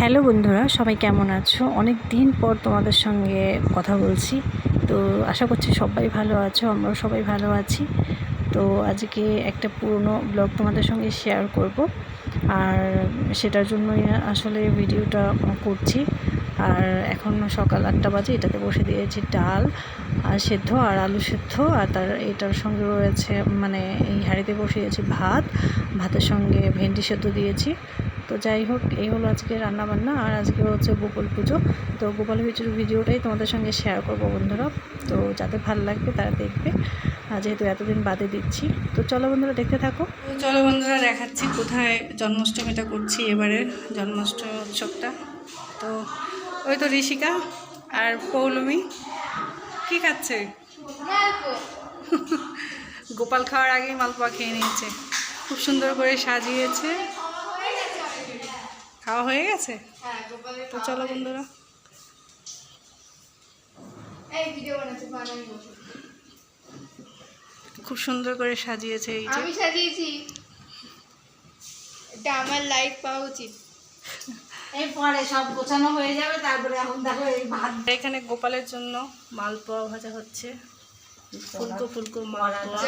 Hello বন্ধুরা, সবাই কেমন আছো? অনেক দিন পর তোমাদের সঙ্গে কথা বলছি। তো আশা করছি সবাই ভালো আছো, আমরাও সবাই ভালো আছি। তো আজকে একটা পুরনো ব্লগ তোমাদের সঙ্গে শেয়ার করব, আর সেটার জন্যই আসলে ভিডিওটা করছি। আর এখন সকাল 8টা বাজে, এটাতে বসে দিয়েছি ডাল আর সেদ্ধ আর আলু সেদ্ধ, আর এটার সঙ্গে রয়েছে এই হাঁড়িতে বসিয়েছি ভাতের সঙ্গে ভেন্ডি সেদ্ধ দিয়েছি। তো যাই হোক, এই হলো আজকে রান্নাবান্না। আর আজকে হচ্ছে গোপাল পুজো। তো গোপাল পুজোর ভিডিওটাই তোমাদের সঙ্গে শেয়ার করবো বন্ধুরা। তো যাদের ভালো লাগবে তারা দেখবে, যেহেতু এতদিন বাদে দিচ্ছি। তো চলো বন্ধুরা, দেখতে থাকো। তো চলো বন্ধুরা, দেখাচ্ছি কোথায় জন্মাষ্টমীটা করছি, এবারের জন্মাষ্টমী উৎসবটা। তো ওই তো ঋষিকা আর পৌলমী কি খাচ্ছে? গোপাল খাওয়ার আগেই মালপোয়া খেয়ে নিয়েছে, খুব সুন্দর করে সাজিয়েছে। খাওয়া হয়ে গেছে? তো চলো বন্ধুরা, খুব সুন্দর করে সাজিয়েছে। এই যে আমি সাজিয়েছি, এটা আমার লাইক পাওয়া উচিত। এরপরে সব গোছানো হয়ে যাবে, তারপরে এখন দেখো এই ভাত। এখানে গোপালের জন্য মালপোয়া ভাজা হচ্ছে, ফুলকো ফুলকো মালপোয়া।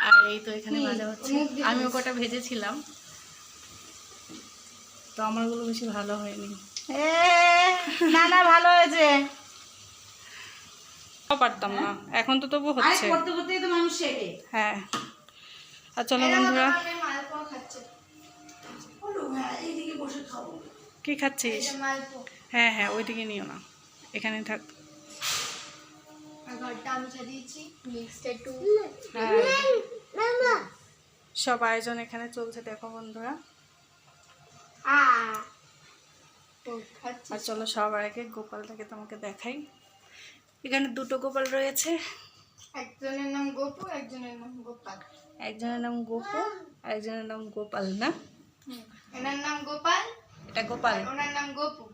আর এই তো এখানে ভাজা হচ্ছে, আমি ওটা ভেজেছিলাম, তো আমারগুলো বেশি ভালো হয়নি। না না, ভালো হয়েছে। পারতাম না, এখন তো তবু হচ্ছে। করতে করতেই তো মানুষ শেখে। হ্যাঁ, আর চলো বন্ধুরা। কি খাচ্ছিস? হ্যাঁ হ্যাঁ, ওইদিকে নিও না, এখানে থাক। সব আয়োজন এখানে চলছে, দেখো বন্ধুরা। আর চলো সবার আগে গোপালটাকে তোমাকে দেখাই। এখানে দুটো গোপাল রয়েছে, একজনের নাম গোপু, একজনের নাম গোপাল। একজনের নাম গোপু, একজনের নাম গোপাল। না, এনার নাম গোপাল, এটা গোপাল, ওনার নাম গোপু।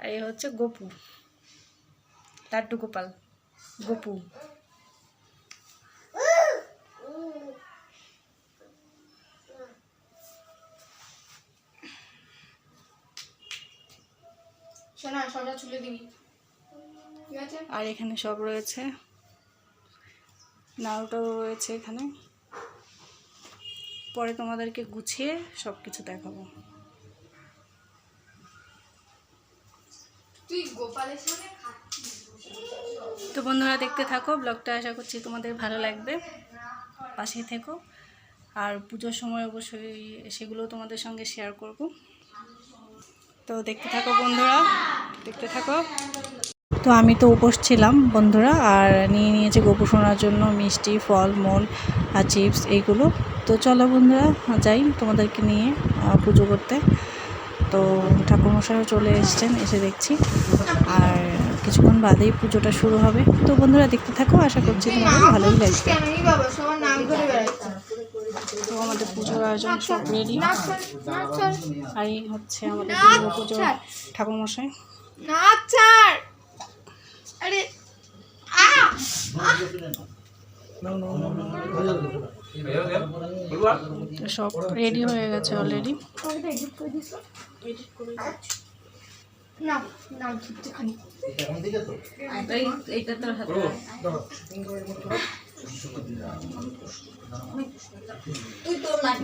আর এই হচ্ছে গোপু, লাড্ডু গোপাল, গোপু। শোনা, সবটা ছুলে দিবি, ঠিক আছে? আর এখানে সব রয়েছে, নাড়ুটাও রয়েছে এখানে। পরে তোমাদেরকে গুছিয়ে সব কিছু দেখাবো। তুই গোপালের সঙ্গে খাচ্ছিস। তো বন্ধুরা, দেখতে থাকো ব্লগটা, আশা করছি তোমাদের ভালো লাগবে, পাশেই থেকো। আর পুজোর সময় অবশ্যই সেগুলো তোমাদের সঙ্গে শেয়ার করব। তো দেখতে থাকো বন্ধুরা, দেখতে থাকো। তো আমি তো উপোস ছিলাম বন্ধুরা, আর নিয়ে নিয়েছি গোপু শোনার জন্য মিষ্টি, ফল মূল আর চিপস এইগুলো। তো চলো বন্ধুরা, যাই তোমাদেরকে নিয়ে পুজো করতে। তো ঠাকুরমশাইও চলে এসছেন, এসে দেখছি। আর কিছুক্ষণ বাদেই পুজোটা শুরু হবে। তো বন্ধুরা, দেখতে থাকো, আশা করছি তোমাদের ভালোই লাগবে। তো আমাদের পুজোর আয়োজন সব রেডি, আর এই হচ্ছে আমাদের দুর্গা পুজোর ঠাকুরমশাই। আরে সব রেডি হয়ে গেছে অলরেডি। না না, খানি এইটা তো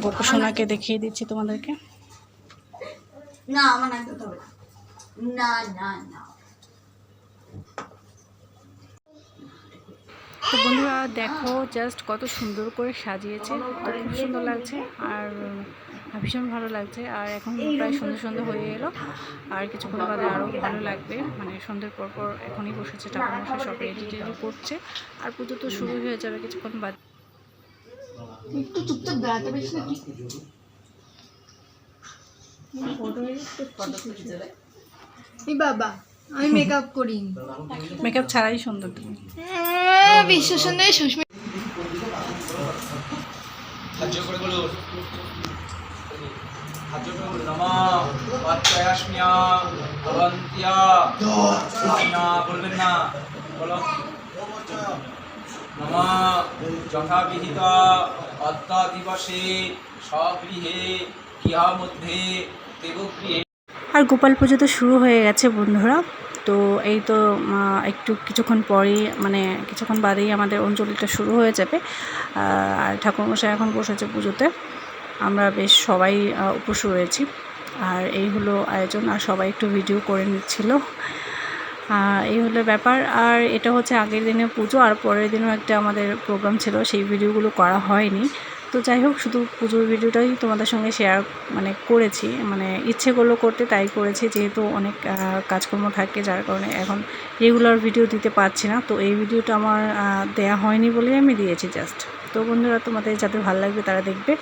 গোপু সোনাকে দেখিয়ে দিচ্ছি তোমাদেরকে। না, আমার না করতে হবে না, না না। তো বন্ধুরা দেখো, জাস্ট কত সুন্দর করে সাজিয়েছে, তো খুব সুন্দর লাগছে আর ভীষণ ভালো লাগছে। আর এখন প্রায় সন্ধ্যে হয়ে এলো, আর কিছুক্ষণ বাদে আরও ভালো লাগবে। সন্ধ্যের পর এখনই বসেছে ঠাকুরমশাই, সব রেডি করছে। আর পুজো তো শুরু হয়ে যাবে কিছুক্ষণ বাদ। একটু চুপচাপ দাঁড়াতে পারিস না কি? বাবা, আমি মেকআপ করি, মেকআপ ছাড়াই সুন্দর তুমি। বিশ্ব সুন্দরী সুস্মিতা। বলবেন না, বলো। যথাবিহিত অদ্য দিবসে স্বগৃহে ইহা মধ্যে দেবপ্রিয়ে আর গোপাল পুজো তো শুরু হয়ে গেছে বন্ধুরা। তো এই তো একটু কিছুক্ষণ পরেই মানে কিছুক্ষণ বাদেই আমাদের অঞ্জলিটা শুরু হয়ে যাবে। আর ঠাকুরমশাই এখন বসেছে পুজোতে, আমরা বেশ সবাই উপোস রয়েছি। আর এই হলো আয়োজন, আর সবাই একটু ভিডিও করে নিচ্ছিল। এই হলো ব্যাপার। আর এটা হচ্ছে আগের দিনে পুজো, আর পরের দিনও একটা আমাদের প্রোগ্রাম ছিল, সেই ভিডিওগুলো করা হয়নি। তো যাই হোক, শুধু পুজোর ভিডিওটাই তোমাদের সঙ্গে শেয়ার মানে করেছি, মানে ইচ্ছে করলো করতে, তাই করেছি, যেহেতু অনেক কাজকর্ম থাকে, যার কারণে এখন রেগুলার ভিডিও দিতে পারছি না। তো এই ভিডিওটা আমার দেয়া হয়নি বলেই আমি দিয়েছি জাস্ট। তো বন্ধুরা, তোমাদের যাদের ভালো লাগবে তারা দেখবে,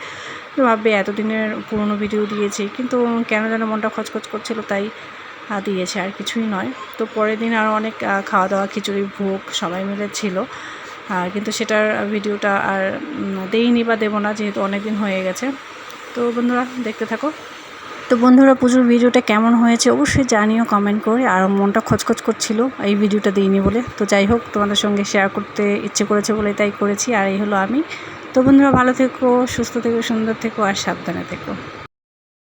তো ভাববে এতদিনের পুরনো ভিডিও দিয়েছি, কিন্তু কেন যেন মনটা খচখচ করছিল, তাই দিয়েছে, আর কিছুই নয়। তো পরের দিন আরও অনেক খাওয়া দাওয়া, খিচুড়ি ভোগ সবাই মিলে ছিল, কিন্তু সেটার ভিডিওটা আর দেইনি বা দেবো না, যেহেতু অনেক দিন হয়ে গেছে। তো বন্ধুরা, দেখতে থাকো। তো বন্ধুরা, পুজোর ভিডিওটা কেমন হয়েছে অবশ্যই জানিও কমেন্ট করে। আর মনটা খচখচ করছিল এই ভিডিওটা দিইনি বলে। তো যাই হোক, তোমাদের সঙ্গে শেয়ার করতে ইচ্ছে করেছে বলে তাই করেছি। আর এই হলো আমি। তো বন্ধুরা, ভালো থেকো, সুস্থ থেকো, সুন্দর থেকো, আর সাবধানে থেকো।